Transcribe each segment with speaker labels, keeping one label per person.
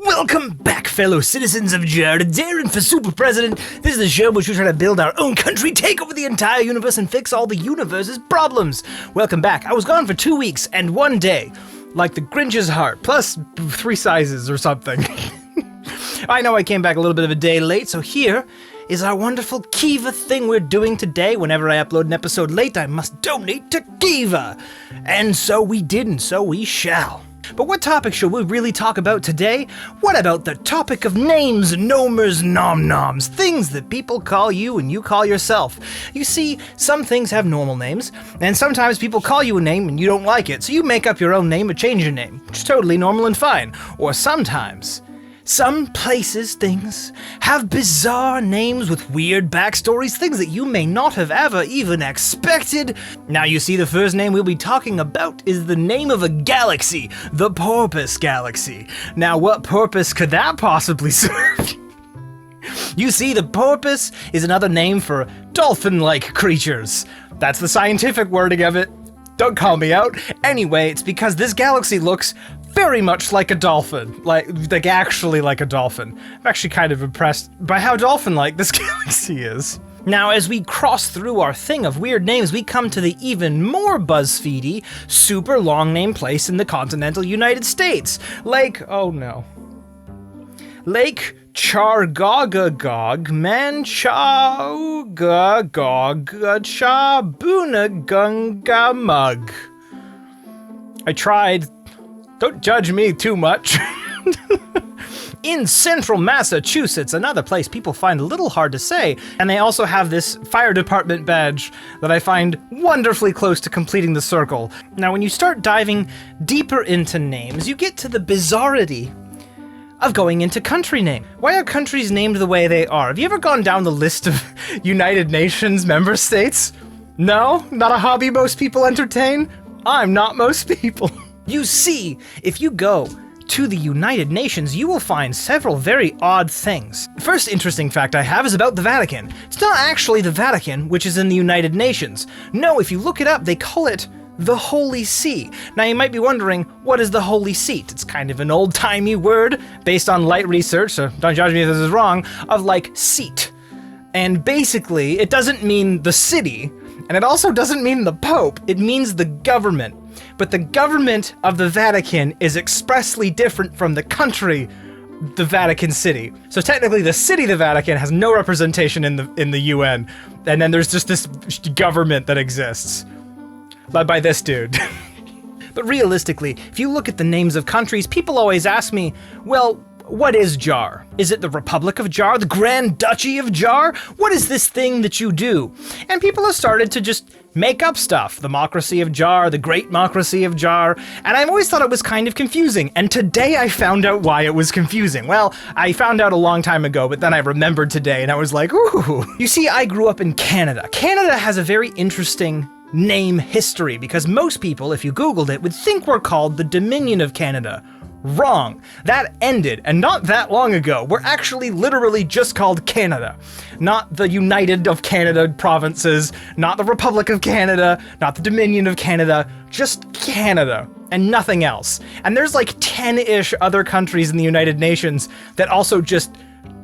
Speaker 1: Welcome back, fellow citizens of Jar, daring for super president. This is the show which we try to build our own country, take over the entire universe, and fix all the universe's problems. Welcome back. I was gone for 2 weeks and 1 day, like the Grinch's heart, plus 3 sizes or something. I know I came back a little bit of a day late, so here is our wonderful Kiva thing we're doing today. Whenever I upload an episode late, I must donate to Kiva. And so we did, and so we shall. But what topic should we really talk about today? What about the topic of names, nomers, nom-noms, things that people call you and you call yourself? You see, some things have normal names, and sometimes people call you a name and you don't like it, so you make up your own name or change your name, which is totally normal and fine. Or sometimes, some places, things, have bizarre names with weird backstories, things that you may not have ever even expected. Now you see, the first name we'll be talking about is the name of a galaxy, the Porpoise Galaxy. Now what purpose could that possibly serve? You see, the porpoise is another name for dolphin-like creatures. That's the scientific wording of it. Don't call me out. Anyway, it's because this galaxy looks very much like a dolphin, like actually like a dolphin. I'm actually kind of impressed by how dolphin-like this galaxy is. Now, as we cross through our thing of weird names, we come to the even more BuzzFeedy, super long name place in the continental United States. Lake Chargogagog Manchagogachabunagunggamug. I tried. Don't judge me too much. In central Massachusetts, another place people find a little hard to say, and they also have this fire department badge that I find wonderfully close to completing the circle. Now, when you start diving deeper into names, you get to the bizarrity of going into country name. Why are countries named the way they are? Have you ever gone down the list of United Nations member states? No? Not a hobby most people entertain? I'm not most people. You see, if you go to the United Nations, you will find several very odd things. The first interesting fact I have is about the Vatican. It's not actually the Vatican, which is in the United Nations. No, if you look it up, they call it the Holy See. Now you might be wondering, what is the Holy Seat? It's kind of an old-timey word based on light research, so don't judge me if this is wrong, of like seat. And basically, it doesn't mean the city, and it also doesn't mean the Pope, it means the government. But the government of the Vatican is expressly different from the country, the Vatican City. So technically the city, the Vatican, has no representation in the UN, and then there's just this government that exists, led by this dude. But realistically, if you look at the names of countries, people always ask me, well, what is Jar? Is it the Republic of Jar? The Grand Duchy of Jar? What is this thing that you do? And people have started to just make up stuff. The Democracy of Jar, the Great Democracy of Jar, and I've always thought it was kind of confusing, and today I found out why it was confusing. Well, I found out a long time ago, but then I remembered today, and I was like, ooh. You see, I grew up in Canada. Canada has a very interesting name history, because most people, if you Googled it, would think we're called the Dominion of Canada. Wrong. That ended, and not that long ago. We're actually literally just called Canada. Not the United of Canada provinces, not the Republic of Canada, not the Dominion of Canada, just Canada, and nothing else. And there's like 10-ish other countries in the United Nations that also just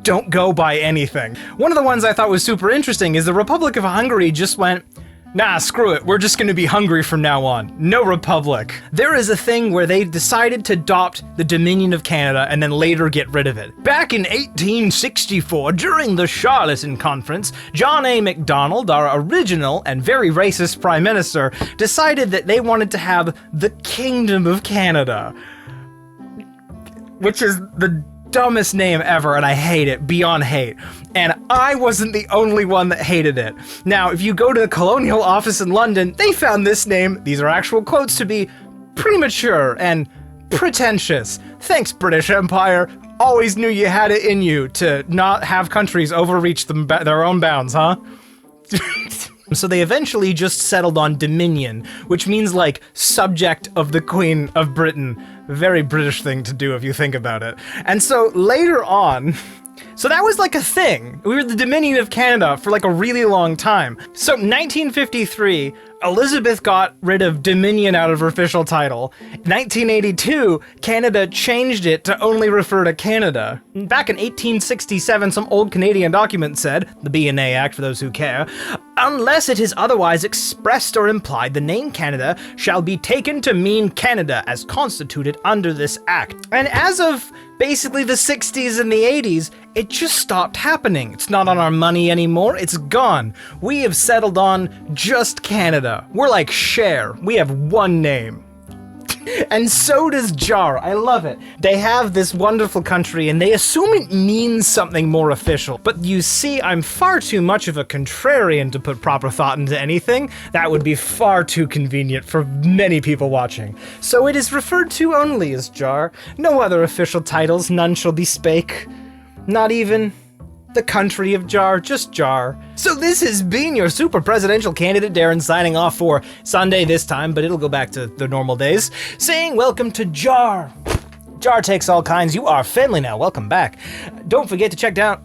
Speaker 1: don't go by anything. One of the ones I thought was super interesting is the Republic of Hungary just went, nah, screw it, we're just gonna be Hungary from now on. No republic. There is a thing where they decided to adopt the Dominion of Canada and then later get rid of it. Back in 1864, during the Charlottetown Conference, John A. Macdonald, our original and very racist prime minister, decided that they wanted to have the Kingdom of Canada, which is the dumbest name ever, and I hate it beyond hate. And I wasn't the only one that hated it. Now, if you go to the Colonial Office in London, they found this name, these are actual quotes, to be premature and pretentious. Thanks, British Empire. Always knew you had it in you to not have countries overreach their own bounds, huh? So they eventually just settled on Dominion, which means like subject of the Queen of Britain. Very British thing to do if you think about it. And so later on, So that was like a thing. We were the Dominion of Canada for like a really long time. So 1953, Elizabeth got rid of Dominion out of her official title. 1982, Canada changed it to only refer to Canada. Back in 1867, some old Canadian document said, the B&A Act for those who care, unless it is otherwise expressed or implied, the name Canada shall be taken to mean Canada as constituted under this act. And as of basically the 60s and the 80s, it just stopped happening. It's not on our money anymore, it's gone. We have settled on just Canada. We're like Cher, we have one name. And so does JAR, I love it. They have this wonderful country and they assume it means something more official. But you see, I'm far too much of a contrarian to put proper thought into anything. That would be far too convenient for many people watching. So it is referred to only as JAR. No other official titles, none shall be spake. Not even the country of JAR, just JAR. So this has been your super presidential candidate, Darren, signing off for Sunday this time, but it'll go back to the normal days, saying welcome to JAR. JAR takes all kinds. You are family now. Welcome back. Don't forget to check down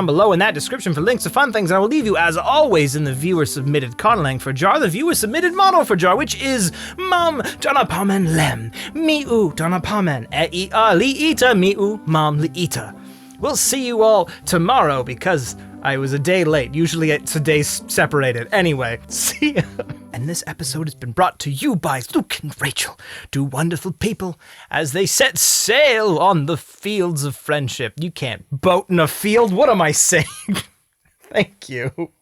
Speaker 1: below in that description for links to fun things, and I will leave you, as always, in the viewer-submitted conlang for JAR, the viewer-submitted motto for JAR, which is Mam Donapamen Lem, Miu Donapamen, Ea Liita, Miu Mam Liita. We'll see you all tomorrow, because I was a day late. Usually it's a day separated. Anyway, see ya. And this episode has been brought to you by Luke and Rachel, two wonderful people, as they set sail on the fields of friendship. You can't boat in a field. What am I saying? Thank you.